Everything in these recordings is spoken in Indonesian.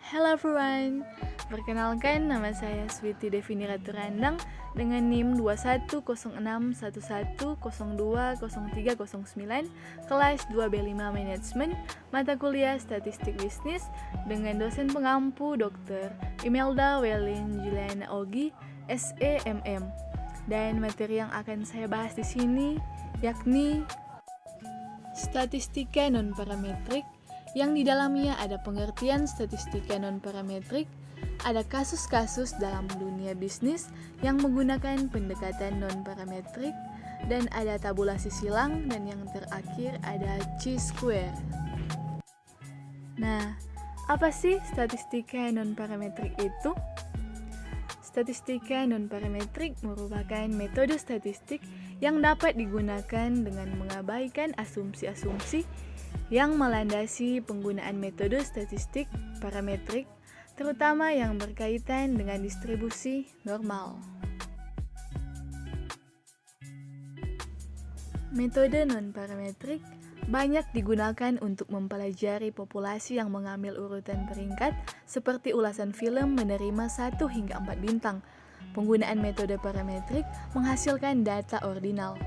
Hello everyone, perkenalkan nama saya Switi Devini Raturandang dengan NIM 210611020309, kelas 2B5 Management, mata kuliah Statistik Bisnis dengan dosen pengampu Dr. Imelda Welin Juliana Ogi, SEMM. Dan materi yang akan saya bahas di sini yakni statistika non-parametrik, yang di dalamnya ada pengertian statistika non-parametrik, ada kasus-kasus dalam dunia bisnis yang menggunakan pendekatan non-parametrik, dan ada tabulasi silang, dan yang terakhir ada chi-square. Nah, apa sih statistika non-parametrik itu? Statistika non-parametrik merupakan metode statistik yang dapat digunakan dengan mengabaikan asumsi-asumsi yang melandasi penggunaan metode statistik parametrik, terutama yang berkaitan dengan distribusi normal. Metode non-parametrik banyak digunakan untuk mempelajari populasi yang mengambil urutan peringkat, seperti ulasan film menerima 1 hingga 4 bintang. Penggunaan metode parametrik menghasilkan data ordinal.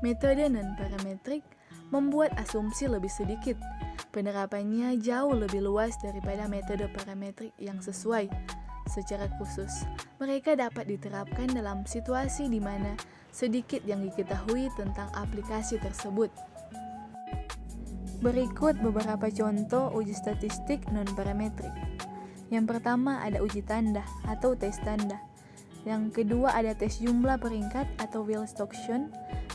Metode non-parametrik membuat asumsi lebih sedikit. Penerapannya jauh lebih luas daripada metode parametrik yang sesuai. Secara khusus, mereka dapat diterapkan dalam situasi di mana sedikit yang diketahui tentang aplikasi tersebut. Berikut beberapa contoh uji statistik non-parametrik. Yang pertama ada uji tanda atau tes tanda. Yang kedua ada tes jumlah peringkat atau Wilcoxon.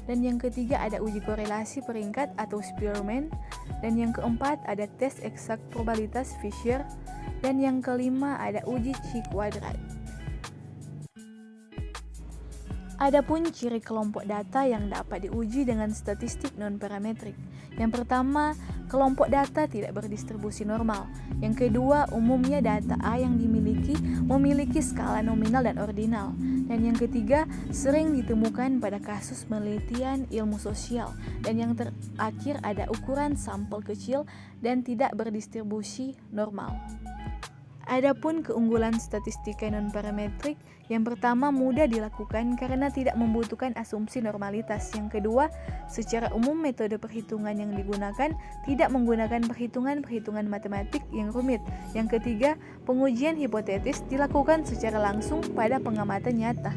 Dan yang ketiga ada uji korelasi peringkat atau Spearman. Dan yang keempat ada tes eksak probabilitas Fisher. Dan yang kelima ada uji chi kuadrat. Adapun ciri kelompok data yang dapat diuji dengan statistik non-parametrik. Yang pertama, kelompok data tidak berdistribusi normal. Yang kedua, umumnya data A yang memiliki skala nominal dan ordinal. Dan yang ketiga, sering ditemukan pada kasus penelitian ilmu sosial. Dan yang terakhir ada ukuran sampel kecil dan tidak berdistribusi normal. Adapun keunggulan statistika non-parametrik, yang pertama mudah dilakukan karena tidak membutuhkan asumsi normalitas. Yang kedua, secara umum metode perhitungan yang digunakan tidak menggunakan perhitungan matematik yang rumit. Yang ketiga, pengujian hipotetis dilakukan secara langsung pada pengamatan nyata.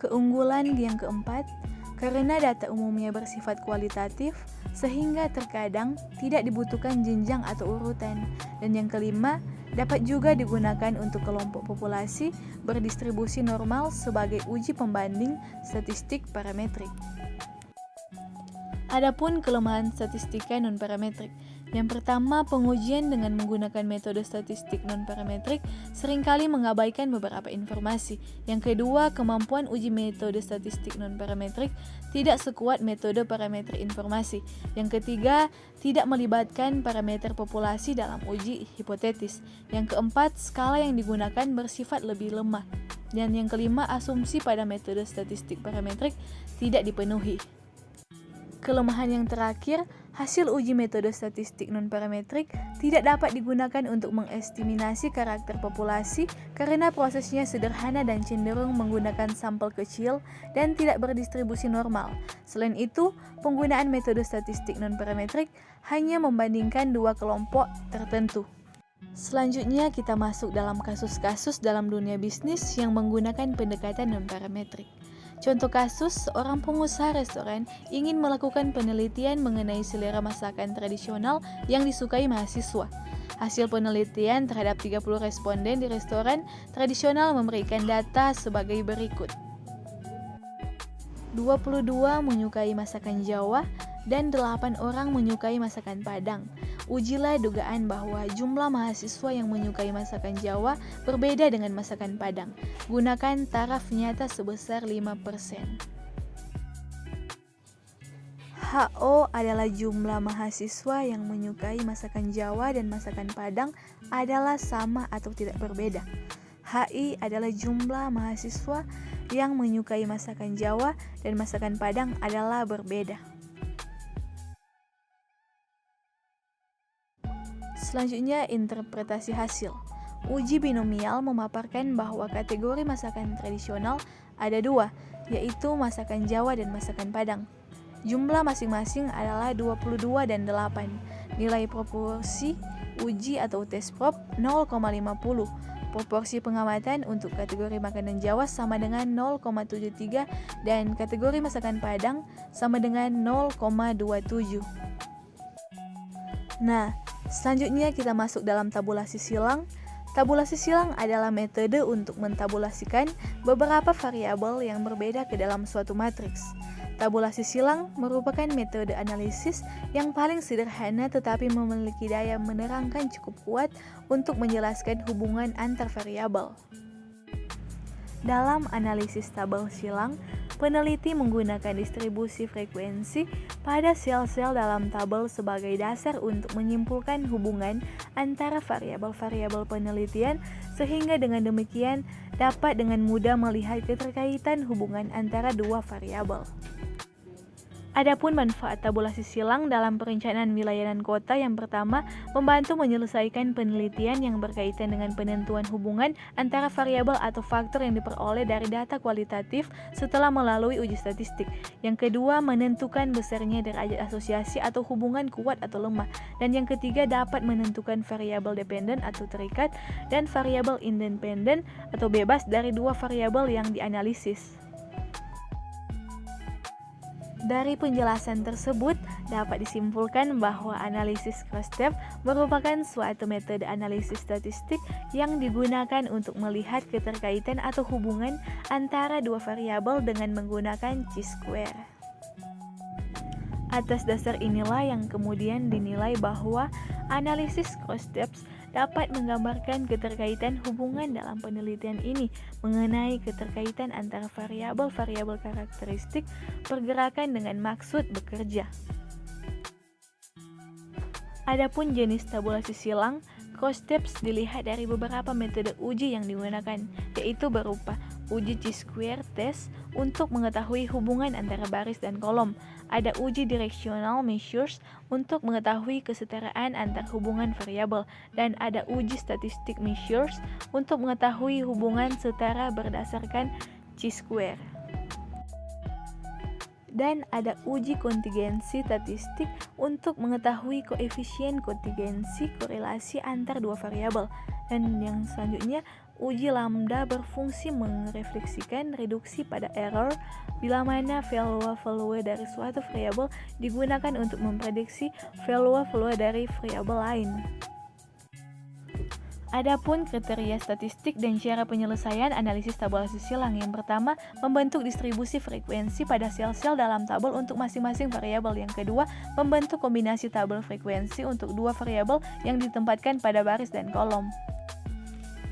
Keunggulan yang keempat, karena data umumnya bersifat kualitatif, sehingga terkadang tidak dibutuhkan jenjang atau urutan. Dan yang kelima, dapat juga digunakan untuk kelompok populasi berdistribusi normal sebagai uji pembanding statistik parametrik. Adapun kelemahan statistika non-parametrik. Yang pertama, pengujian dengan menggunakan metode statistik non-parametrik seringkali mengabaikan beberapa informasi. Yang kedua, kemampuan uji metode statistik non-parametrik tidak sekuat metode parameter informasi. Yang ketiga, tidak melibatkan parameter populasi dalam uji hipotetis. Yang keempat, skala yang digunakan bersifat lebih lemah. Dan yang kelima, asumsi pada metode statistik parametrik tidak dipenuhi. Kelemahan yang terakhir, hasil uji metode statistik non-parametrik tidak dapat digunakan untuk mengestimasi karakter populasi karena prosesnya sederhana dan cenderung menggunakan sampel kecil dan tidak berdistribusi normal. Selain itu, penggunaan metode statistik non-parametrik hanya membandingkan dua kelompok tertentu. Selanjutnya kita masuk dalam kasus-kasus dalam dunia bisnis yang menggunakan pendekatan non-parametrik. Contoh kasus, seorang pengusaha restoran ingin melakukan penelitian mengenai selera masakan tradisional yang disukai mahasiswa. Hasil penelitian terhadap 30 responden di restoran tradisional memberikan data sebagai berikut. 22 menyukai masakan Jawa dan 8 orang menyukai masakan Padang. Ujilah dugaan bahwa jumlah mahasiswa yang menyukai masakan Jawa berbeda dengan masakan Padang. Gunakan taraf nyata sebesar 5%. HO adalah jumlah mahasiswa yang menyukai masakan Jawa dan masakan Padang adalah sama atau tidak berbeda. HI adalah jumlah mahasiswa yang menyukai masakan Jawa dan masakan Padang adalah berbeda. Selanjutnya, interpretasi hasil. Uji binomial memaparkan bahwa kategori masakan tradisional ada dua, yaitu masakan Jawa dan masakan Padang. Jumlah masing-masing adalah 22 dan 8. Nilai proporsi uji atau tes prop 0,50. Proporsi pengamatan untuk kategori makanan Jawa sama dengan 0,73 dan kategori masakan Padang sama dengan 0,27. Nah, selanjutnya kita masuk dalam tabulasi silang. Tabulasi silang adalah metode untuk mentabulasikan beberapa variabel yang berbeda ke dalam suatu matriks. Tabulasi silang merupakan metode analisis yang paling sederhana tetapi memiliki daya menerangkan cukup kuat untuk menjelaskan hubungan antar variabel. Dalam analisis tabel silang, peneliti menggunakan distribusi frekuensi pada sel-sel dalam tabel sebagai dasar untuk menyimpulkan hubungan antara variabel-variabel penelitian sehingga dengan demikian dapat dengan mudah melihat keterkaitan hubungan antara dua variabel. Adapun manfaat tabulasi silang dalam perencanaan wilayah dan kota, yang pertama, membantu menyelesaikan penelitian yang berkaitan dengan penentuan hubungan antara variabel atau faktor yang diperoleh dari data kualitatif setelah melalui uji statistik. Yang kedua, menentukan besarnya derajat asosiasi atau hubungan kuat atau lemah. Dan yang ketiga, dapat menentukan variabel dependen atau terikat dan variabel independen atau bebas dari dua variabel yang dianalisis. Dari penjelasan tersebut, dapat disimpulkan bahwa analisis cross-step merupakan suatu metode analisis statistik yang digunakan untuk melihat keterkaitan atau hubungan antara dua variabel dengan menggunakan chi-square. Atas dasar inilah yang kemudian dinilai bahwa analisis cross-steps dapat menggambarkan keterkaitan hubungan dalam penelitian ini mengenai keterkaitan antara variabel-variabel karakteristik pergerakan dengan maksud bekerja. Adapun jenis tabulasi silang, cross-steps dilihat dari beberapa metode uji yang digunakan, yaitu berupa uji chi-square test untuk mengetahui hubungan antara baris dan kolom. Ada uji directional measures untuk mengetahui kesetaraan antar hubungan variabel, dan ada uji statistic measures untuk mengetahui hubungan setara berdasarkan chi-square. Dan ada uji kontingensi statistik untuk mengetahui koefisien kontingensi korelasi antar dua variabel. Dan yang selanjutnya, uji lambda berfungsi merefleksikan reduksi pada error bila mana value dari suatu variabel digunakan untuk memprediksi value dari variabel lain. Adapun kriteria statistik dan cara penyelesaian analisis tabulasi silang, yang pertama, membentuk distribusi frekuensi pada sel-sel dalam tabel untuk masing-masing variabel. Yang kedua, membentuk kombinasi tabel frekuensi untuk dua variabel yang ditempatkan pada baris dan kolom.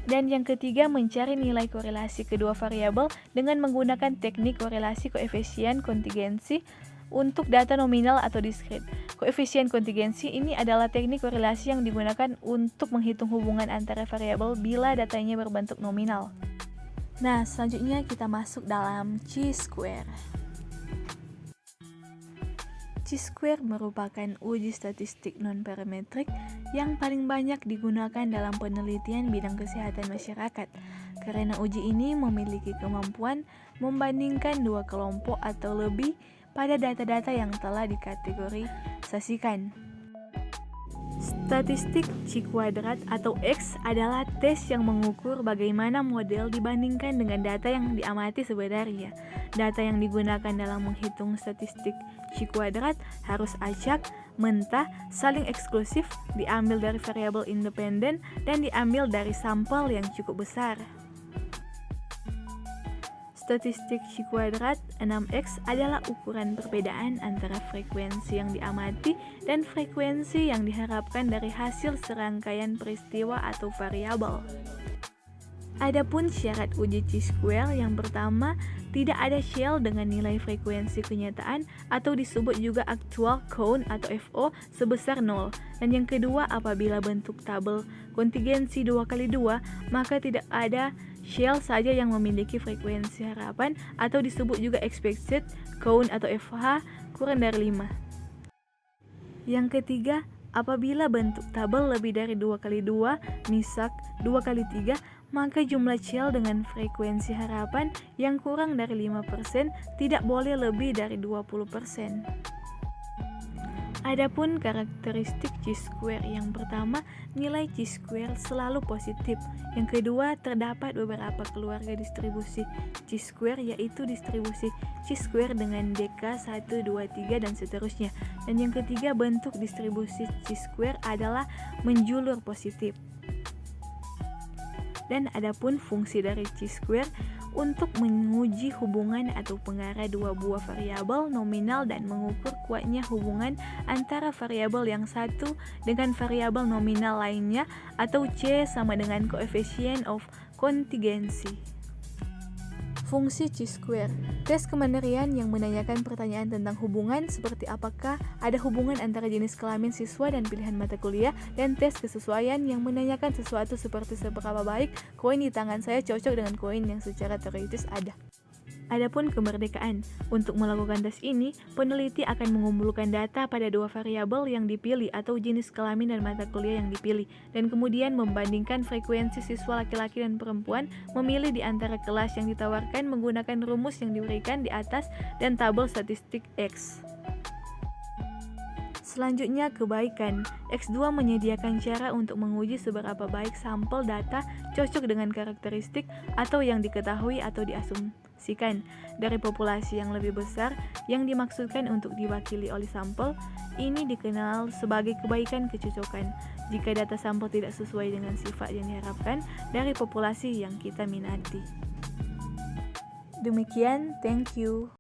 Dan yang ketiga, mencari nilai korelasi kedua variabel dengan menggunakan teknik korelasi koefisien kontingensi untuk data nominal atau diskrit. Koefisien kontingensi ini adalah teknik korelasi yang digunakan untuk menghitung hubungan antara variabel bila datanya berbentuk nominal. Nah, selanjutnya kita masuk dalam chi-square. Chi-square merupakan uji statistik non-parametrik yang paling banyak digunakan dalam penelitian bidang kesehatan masyarakat, karena uji ini memiliki kemampuan membandingkan dua kelompok atau lebih pada data-data yang telah dikategorisasikan. Statistik chi kuadrat atau X adalah tes yang mengukur bagaimana model dibandingkan dengan data yang diamati sebenarnya. Data yang digunakan dalam menghitung statistik chi kuadrat harus acak, mentah, saling eksklusif, diambil dari variabel independen, dan diambil dari sampel yang cukup besar. Statistik chi kuadrat 6x adalah ukuran perbedaan antara frekuensi yang diamati dan frekuensi yang diharapkan dari hasil serangkaian peristiwa atau variabel. Adapun syarat uji chi-square, yang pertama, tidak ada shell dengan nilai frekuensi kenyataan atau disebut juga actual count atau FO sebesar 0. Dan yang kedua, apabila bentuk tabel kontingensi 2x2, maka tidak ada shell saja yang memiliki frekuensi harapan atau disebut juga expected count atau FH kurang dari 5. Yang ketiga, Apabila bentuk tabel lebih dari 2 kali 2, misal 2 kali 3, maka jumlah cell dengan frekuensi harapan yang kurang dari 5% tidak boleh lebih dari 20%. Adapun karakteristik chi-square, yang pertama, nilai chi-square selalu positif. Yang kedua, terdapat beberapa keluarga distribusi chi-square, yaitu distribusi chi-square dengan dk 1, 2, 3, dan seterusnya. Dan yang ketiga, bentuk distribusi chi-square adalah menjulur positif. Dan adapun fungsi dari chi-square untuk menguji hubungan atau pengarah dua buah variabel nominal dan mengukur kuatnya hubungan antara variabel yang satu dengan variabel nominal lainnya, atau C sama dengan coefficient of contingency. Fungsi chi-square. Tes kemandirian yang menanyakan pertanyaan tentang hubungan seperti apakah ada hubungan antara jenis kelamin siswa dan pilihan mata kuliah, dan tes kesesuaian yang menanyakan sesuatu seperti seberapa baik koin di tangan saya cocok dengan koin yang secara teoritis ada. Adapun kemerdekaan. Untuk melakukan tes ini, peneliti akan mengumpulkan data pada dua variabel yang dipilih atau jenis kelamin dan mata kuliah yang dipilih, dan kemudian membandingkan frekuensi siswa laki-laki dan perempuan memilih di antara kelas yang ditawarkan menggunakan rumus yang diberikan di atas dan tabel statistik X. Selanjutnya, kebaikan. X2 menyediakan cara untuk menguji seberapa baik sampel data cocok dengan karakteristik atau yang diketahui atau diasumsikan dari populasi yang lebih besar yang dimaksudkan untuk diwakili oleh sampel. Ini dikenal sebagai kebaikan kecocokan jika data sampel tidak sesuai dengan sifat yang diharapkan dari populasi yang kita minati. Demikian, thank you.